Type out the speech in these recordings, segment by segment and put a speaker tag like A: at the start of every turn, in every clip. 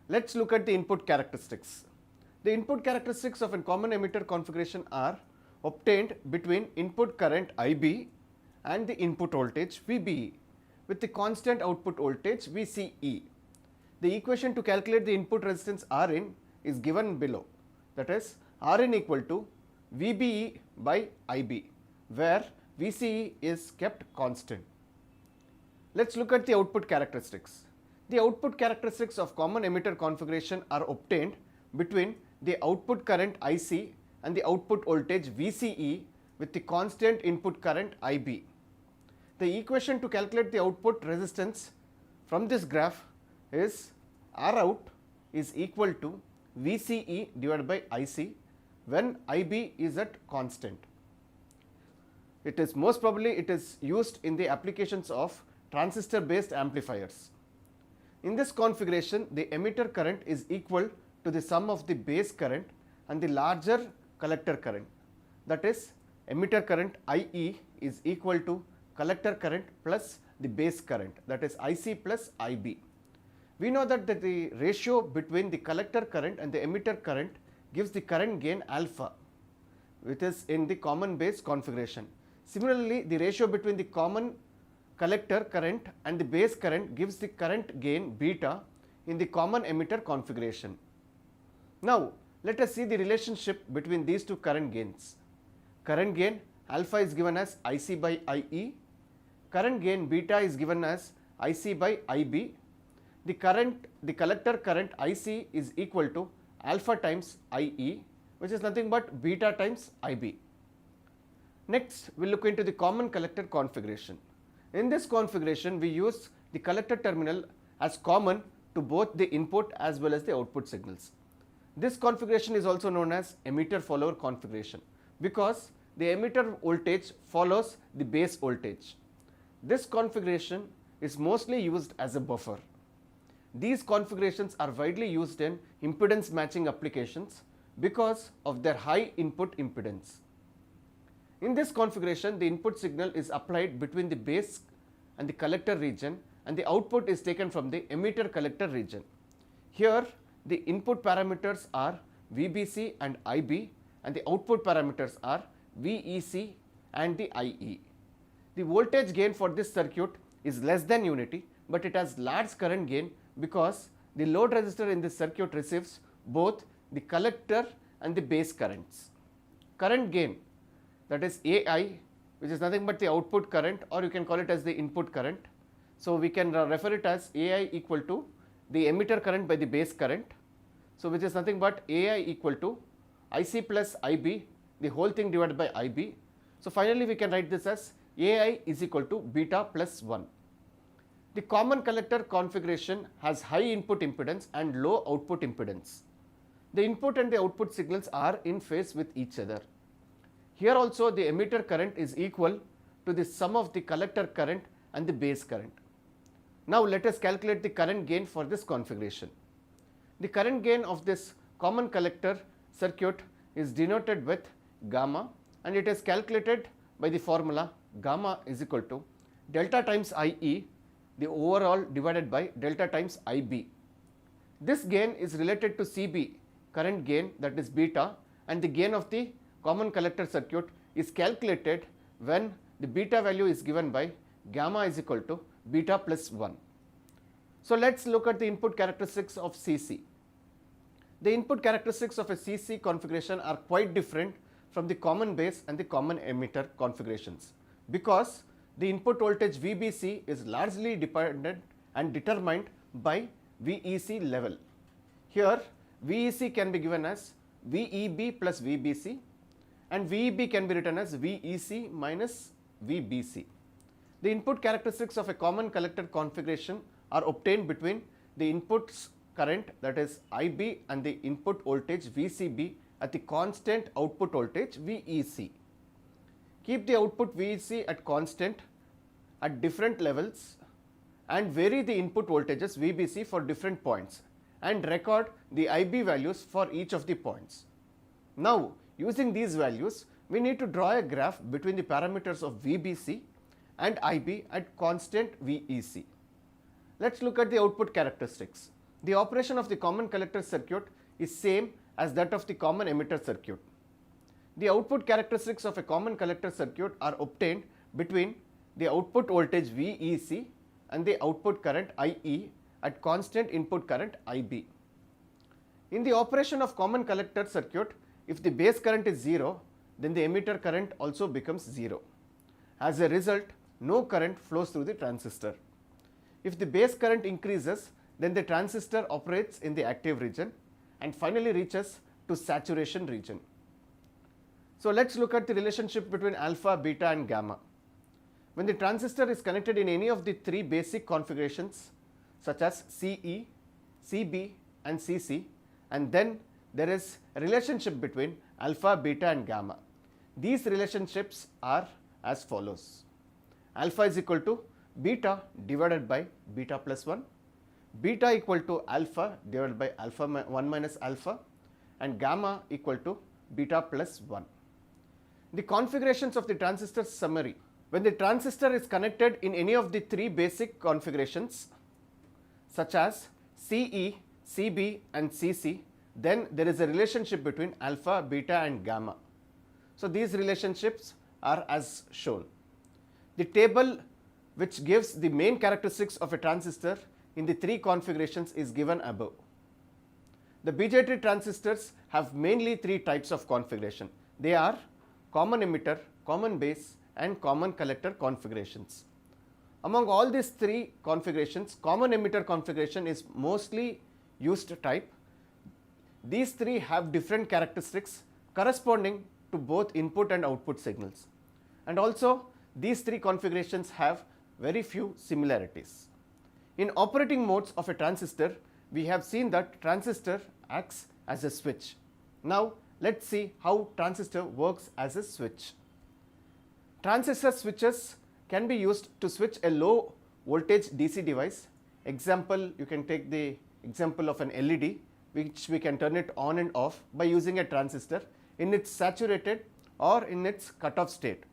A: Let's look at the input characteristics. The input characteristics of a common emitter configuration are obtained between input current IB and the input voltage VBE with the constant output voltage VCE. The equation to calculate the input resistance Rin is given below, that is Rin equal to VBE by IB, where VCE is kept constant. Let's look at the output characteristics. The output characteristics of common emitter configuration are obtained between the output current IC and the output voltage VCE with the constant input current IB. The equation to calculate the output resistance from this graph is Rout is equal to VCE divided by IC when IB is at constant. It is most probably it is used in the applications of transistor based amplifiers. In this configuration, the emitter current is equal to the sum of the base current and the larger collector current, that is emitter current IE is equal to collector current plus the base current, that is IC plus IB. We know that the ratio between the collector current and the emitter current gives the current gain alpha, which is in the common base configuration. Similarly, the ratio between the common collector current and the base current gives the current gain beta in the common emitter configuration. Now, let us see the relationship between these two current gains. Current gain alpha is given as IC by IE, current gain beta is given as IC by IB. The collector current IC is equal to alpha times IE, which is nothing but beta times IB. Next, we will look into the common collector configuration. In this configuration, we use the collector terminal as common to both the input as well as the output signals. This configuration is also known as emitter follower configuration because the emitter voltage follows the base voltage. This configuration is mostly used as a buffer. These configurations are widely used in impedance matching applications because of their high input impedance. In this configuration, the input signal is applied between the base and the collector region and the output is taken from the emitter collector region. Here, the input parameters are VBC and IB and the output parameters are VEC and the IE. The voltage gain for this circuit is less than unity, but it has large current gain because the load resistor in this circuit receives both the collector and the base currents. Current gain, that is AI, which is nothing but the output current, or you can call it as the input current. So, we can refer it as AI equal to the emitter current by the base current. So, which is nothing but AI equal to IC plus IB, the whole thing divided by IB. So, finally, we can write this as AI is equal to beta plus 1. The common collector configuration has high input impedance and low output impedance. The input and the output signals are in phase with each other. Here also the emitter current is equal to the sum of the collector current and the base current. Now, let us calculate the current gain for this configuration. The current gain of this common collector circuit is denoted with gamma and it is calculated by the formula gamma is equal to delta times IE, the overall divided by delta times IB. This gain is related to CB, current gain, that is beta, and the gain of the common collector circuit is calculated when the beta value is given by gamma is equal to beta plus 1. So, let us look at the input characteristics of CC. The input characteristics of a CC configuration are quite different from the common base and the common emitter configurations because the input voltage VBC is largely dependent and determined by VEC level. Here, VEC can be given as VEB plus VBC and VEB can be written as VEC minus VBC. The input characteristics of a common collector configuration are obtained between the inputs current, that is IB, and the input voltage VCB at the constant output voltage VEC. Keep the output VEC at constant at different levels and vary the input voltages VBC for different points and record the IB values for each of the points. Now, using these values, we need to draw a graph between the parameters of VBC and IB at constant VEC. Let us look at the output characteristics. The operation of the common collector circuit is same as that of the common emitter circuit. The output characteristics of a common collector circuit are obtained between the output voltage VEC and the output current IE at constant input current IB. In the operation of common collector circuit, if the base current is 0, then the emitter current also becomes 0. As a result, no current flows through the transistor. If the base current increases, then the transistor operates in the active region and finally reaches to saturation region. So let's look at the relationship between alpha, beta and gamma. When the transistor is connected in any of the three basic configurations such as CE, CB and CC, and then there is a relationship between alpha, beta and gamma. These relationships are as follows. Alpha is equal to beta divided by beta plus 1, beta equal to alpha divided by alpha 1 minus alpha, and gamma equal to beta plus 1. The configurations of the transistor summary. When the transistor is connected in any of the three basic configurations such as CE, CB and CC, then there is a relationship between alpha, beta and gamma. So these relationships are as shown. The table which gives the main characteristics of a transistor in the three configurations is given above. The BJT transistors have mainly three types of configuration. They are common emitter, common base and common collector configurations. Among all these three configurations, common emitter configuration is mostly used type. These three have different characteristics corresponding to both input and output signals. And also these three configurations have very few similarities. In operating modes of a transistor, we have seen that transistor acts as a switch. Now let's see how transistor works as a switch. Transistor switches can be used to switch a low voltage DC device. Example, you can take the example of an LED which we can turn it on and off by using a transistor in its saturated or in its cutoff state.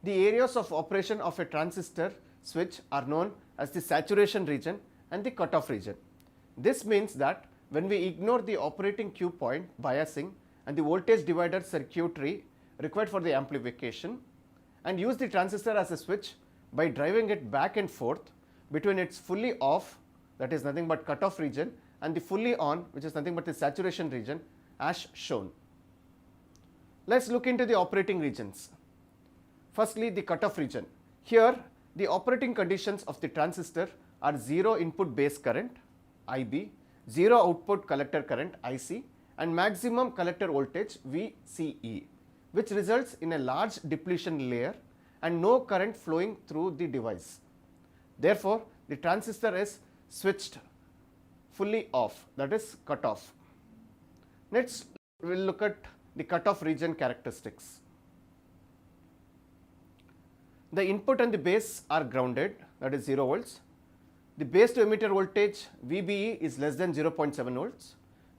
A: The areas of operation of a transistor switch are known as the saturation region and the cutoff region. This means that when we ignore the operating cue point biasing and the voltage divider circuitry required for the amplification and use the transistor as a switch by driving it back and forth between its fully off, that is nothing but cutoff region, and the fully on, which is nothing but the saturation region, as shown. Let's look into the operating regions. Firstly, the cutoff region. Here the operating conditions of the transistor are 0 input base current IB, 0 output collector current IC and maximum collector voltage VCE, which results in a large depletion layer and no current flowing through the device. Therefore, the transistor is switched fully off, that is cut off. Next, we will look at the cutoff region characteristics. The input and the base are grounded, that is 0 volts. The base to emitter voltage VBE is less than 0.7 volts.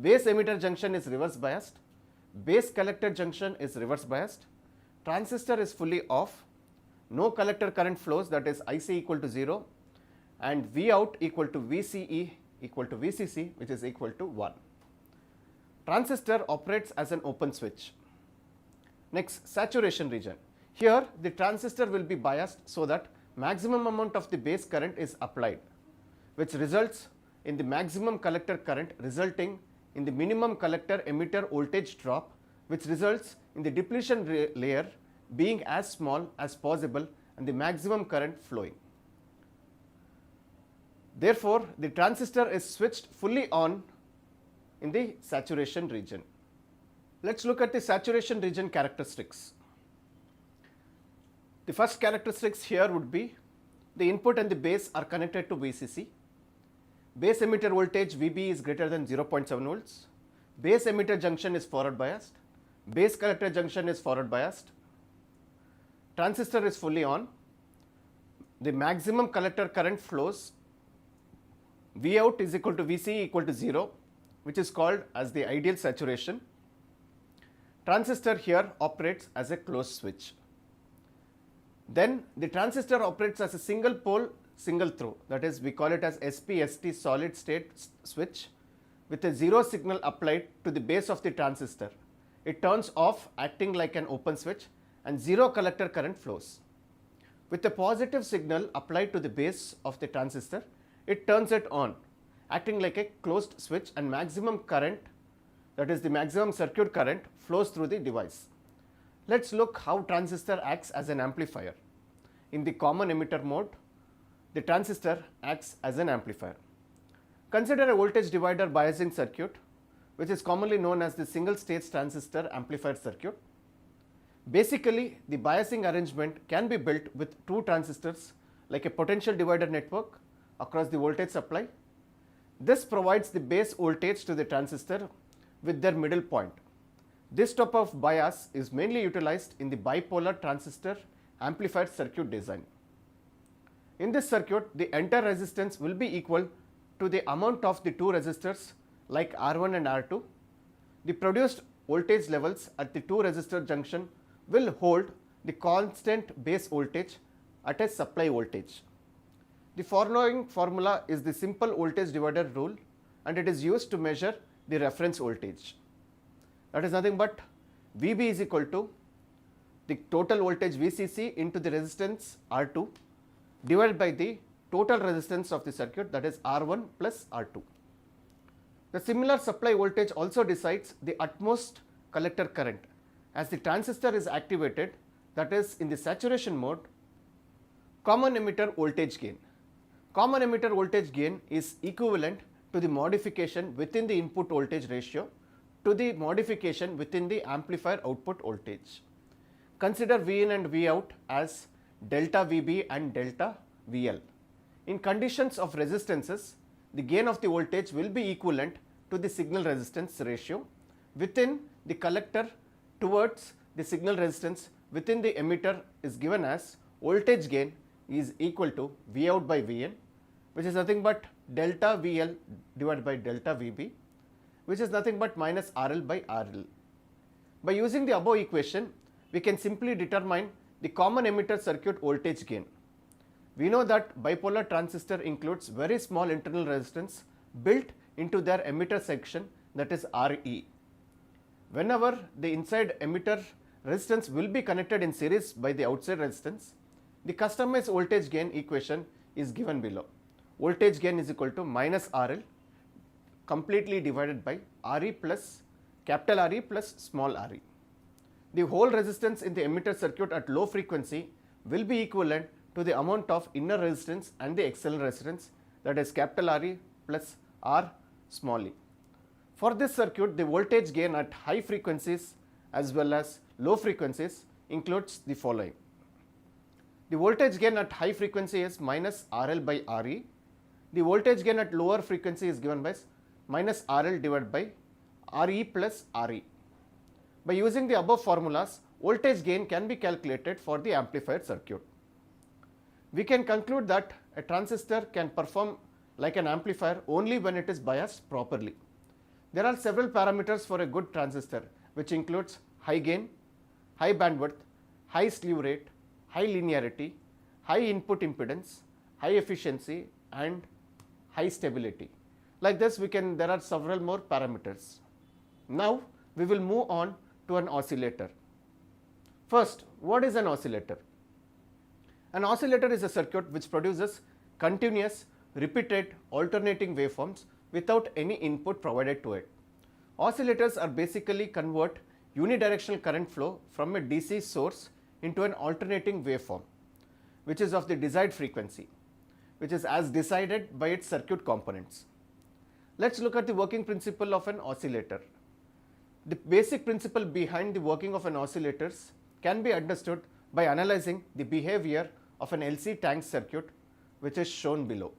A: Base emitter junction is reverse biased. Base collector junction is reverse biased. Transistor is fully off. No collector current flows, that is IC equal to 0 and Vout equal to VCE equal to VCC, which is equal to 1. Transistor operates as an open switch. Next, saturation region. Here the transistor will be biased so that maximum amount of the base current is applied, which results in the maximum collector current resulting in the minimum collector emitter voltage drop, which results in the depletion layer being as small as possible and the maximum current flowing. Therefore, the transistor is switched fully on in the saturation region. Let's look at the saturation region characteristics. The first characteristics here would be the input and the base are connected to VCC. Base emitter voltage VB is greater than 0.7 volts. Base emitter junction is forward biased. Base collector junction is forward biased. Transistor is fully on. The maximum collector current flows. Vout is equal to VC equal to 0, which is called as the ideal saturation. Transistor here operates as a closed switch. Then the transistor operates as a single pole single throw, that is we call it as SPST solid state switch with a zero signal applied to the base of the transistor. It turns off acting like an open switch and zero collector current flows. With a positive signal applied to the base of the transistor, it turns it on acting like a closed switch and maximum current, that is the maximum circuit current, flows through the device. Let's look how transistor acts as an amplifier. In the common emitter mode, the transistor acts as an amplifier. Consider a voltage divider biasing circuit, which is commonly known as the single stage transistor amplifier circuit. Basically, the biasing arrangement can be built with two transistors like a potential divider network across the voltage supply. This provides the base voltage to the transistor with their middle point. This type of bias is mainly utilized in the bipolar transistor amplifier circuit design. In this circuit, the entire resistance will be equal to the amount of the two resistors like R1 and R2. The produced voltage levels at the two resistor junction will hold the constant base voltage at a supply voltage. The following formula is the simple voltage divider rule, and it is used to measure the reference voltage. That is nothing but VB is equal to the total voltage VCC into the resistance R2 divided by the total resistance of the circuit, that is R1 plus R2. The similar supply voltage also decides the utmost collector current. As the transistor is activated, that is in the saturation mode, common emitter voltage gain. Common emitter voltage gain is equivalent to the modification within the input voltage ratio to the modification within the amplifier output voltage. Consider Vin and Vout as delta VB and delta VL. In conditions of resistances, the gain of the voltage will be equivalent to the signal resistance ratio within the collector towards the signal resistance within the emitter is given as voltage gain is equal to Vout by Vn, which is nothing but delta VL divided by delta VB, which is nothing but minus RL by RL. By using the above equation, we can simply determine the common emitter circuit voltage gain. We know that bipolar transistor includes very small internal resistance built into their emitter section, that is RE. Whenever the inside emitter resistance will be connected in series by the outside resistance, the customized voltage gain equation is given below. Voltage gain is equal to minus RL completely divided by RE plus capital RE plus small re. The whole resistance in the emitter circuit at low frequency will be equivalent to the amount of inner resistance and the external resistance, that is capital RE plus R small e. For this circuit, the voltage gain at high frequencies as well as low frequencies includes the following. The voltage gain at high frequency is minus RL by RE. The voltage gain at lower frequency is given by minus RL divided by RE plus RE. By using the above formulas, voltage gain can be calculated for the amplifier circuit. We can conclude that a transistor can perform like an amplifier only when it is biased properly. There are several parameters for a good transistor, which includes high gain, high bandwidth, high slew rate, high linearity, high input impedance, high efficiency, and high stability. Like this, there are several more parameters. Now we will move on to an oscillator. First, what is an oscillator? An oscillator is a circuit which produces continuous, repeated, alternating waveforms without any input provided to it. Oscillators are basically convert unidirectional current flow from a DC source into an alternating waveform, which is of the desired frequency, which is as decided by its circuit components. Let's look at the working principle of an oscillator. The basic principle behind the working of an oscillators can be understood by analyzing the behavior of an LC tank circuit, which is shown below,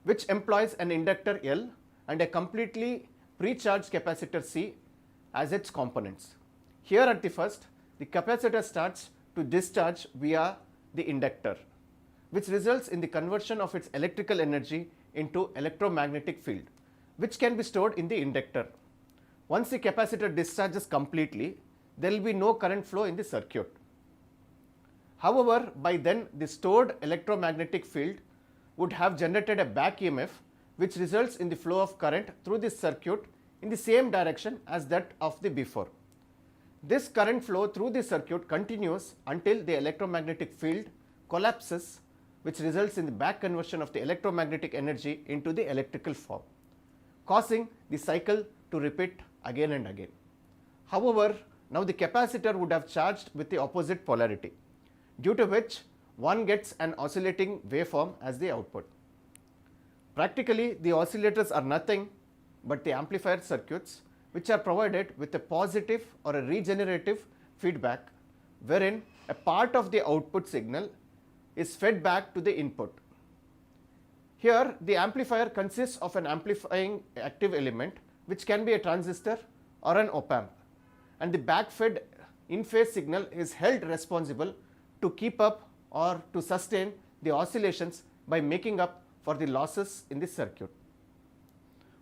A: which employs an inductor L and a completely pre-charged capacitor C as its components. Here at the first, the capacitor starts to discharge via the inductor, which results in the conversion of its electrical energy into electromagnetic field, which can be stored in the inductor. Once the capacitor discharges completely, there will be no current flow in the circuit. However, by then the stored electromagnetic field would have generated a back EMF which results in the flow of current through this circuit in the same direction as that of the before. This current flow through the circuit continues until the electromagnetic field collapses, which results in the back conversion of the electromagnetic energy into the electrical form, causing the cycle to repeat again and again. However, now the capacitor would have charged with the opposite polarity, due to which one gets an oscillating waveform as the output. Practically, the oscillators are nothing but the amplifier circuits which are provided with a positive or a regenerative feedback, wherein a part of the output signal is fed back to the input. Here, the amplifier consists of an amplifying active element which can be a transistor or an op-amp, and the back-fed in-phase signal is held responsible to keep up or to sustain the oscillations by making up for the losses in the circuit.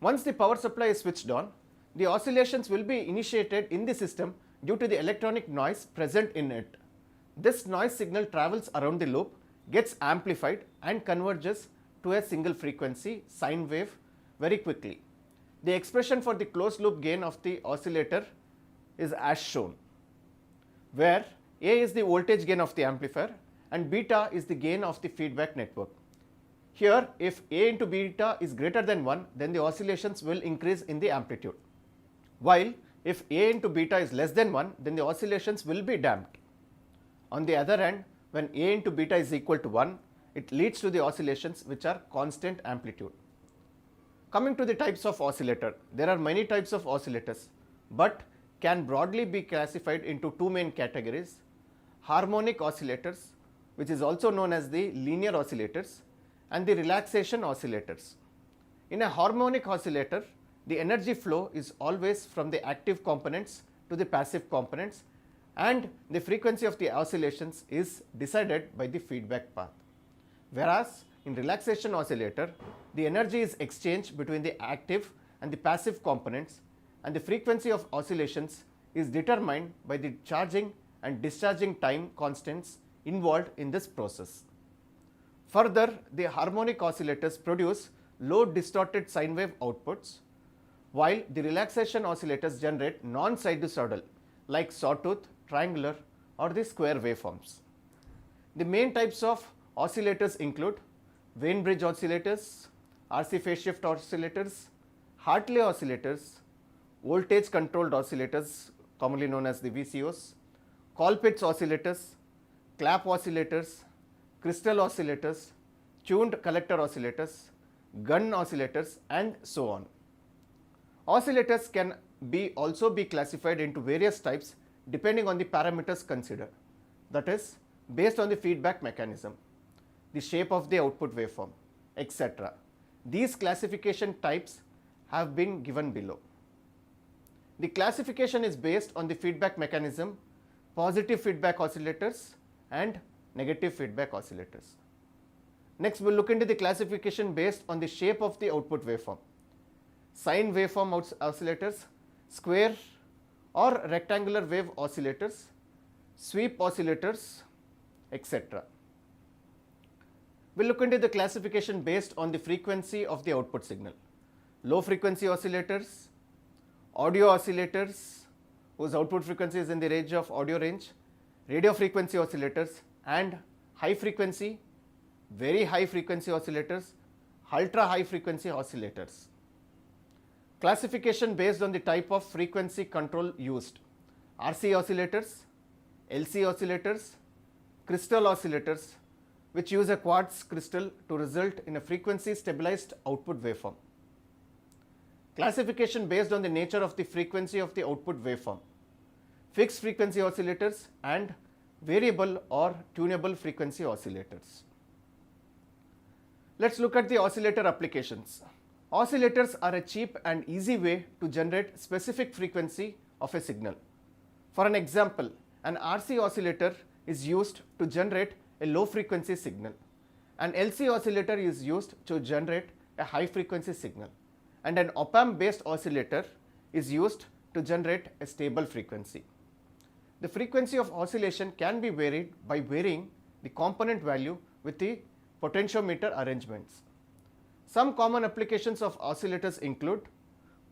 A: Once the power supply is switched on, the oscillations will be initiated in the system due to the electronic noise present in it. This noise signal travels around the loop, gets amplified and converges to a single frequency sine wave very quickly. The expression for the closed loop gain of the oscillator is as shown, where A is the voltage gain of the amplifier and beta is the gain of the feedback network. Here, if A into beta is greater than 1, then the oscillations will increase in the amplitude, while if A into beta is less than 1, then the oscillations will be damped. On the other hand, when A into beta is equal to 1, it leads to the oscillations which are constant amplitude. Coming to the types of oscillator, there are many types of oscillators, but can broadly be classified into two main categories: harmonic oscillators, which is also known as the linear oscillators, and the relaxation oscillators. In a harmonic oscillator, the energy flow is always from the active components to the passive components, and the frequency of the oscillations is decided by the feedback path. Whereas in relaxation oscillator, the energy is exchanged between the active and the passive components, and the frequency of oscillations is determined by the charging and discharging time constants involved in this process. Further, the harmonic oscillators produce low distorted sine wave outputs, while the relaxation oscillators generate non-sinusoidal like sawtooth, triangular or the square waveforms. The main types of oscillators include Wien bridge oscillators, RC phase shift oscillators, Hartley oscillators, voltage controlled oscillators commonly known as the VCOs, Colpitt's oscillators, clap oscillators, crystal oscillators, tuned collector oscillators, gun oscillators, and so on. Oscillators can also be classified into various types depending on the parameters considered, that is, based on the feedback mechanism, the shape of the output waveform, etc. These classification types have been given below. The classification is based on the feedback mechanism, positive feedback oscillators and negative feedback oscillators. Next, we will look into the classification based on the shape of the output waveform. Sine waveform oscillators, square or rectangular wave oscillators, sweep oscillators, etc. We will look into the classification based on the frequency of the output signal. Low frequency oscillators, audio oscillators whose output frequency is in the range of audio range, radio frequency oscillators, and high frequency, very high frequency oscillators, ultra high frequency oscillators. Classification based on the type of frequency control used: RC oscillators, LC oscillators, crystal oscillators which use a quartz crystal to result in a frequency stabilized output waveform. Classification based on the nature of the frequency of the output waveform: fixed frequency oscillators and variable or tunable frequency oscillators. Let's look at the oscillator applications. Oscillators are a cheap and easy way to generate specific frequency of a signal. For an example, an RC oscillator is used to generate a low frequency signal. An LC oscillator is used to generate a high frequency signal, and an op-amp based oscillator is used to generate a stable frequency. The frequency of oscillation can be varied by varying the component value with the potentiometer arrangements. Some common applications of oscillators include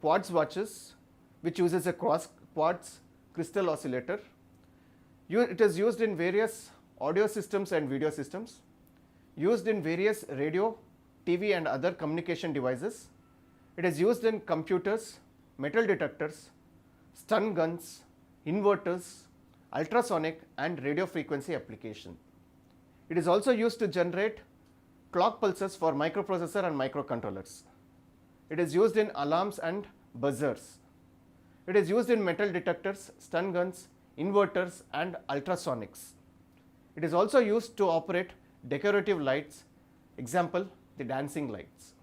A: quartz watches, which uses a quartz crystal oscillator. It is used in various audio systems and video systems, used in various radio, TV and other communication devices. It is used in computers, metal detectors, stun guns, inverters, ultrasonic and radio frequency application. It is also used to generate clock pulses for microprocessor and microcontrollers. It is used in alarms and buzzers. It is used in metal detectors, stun guns, inverters and ultrasonics. It is also used to operate decorative lights, example the dancing lights.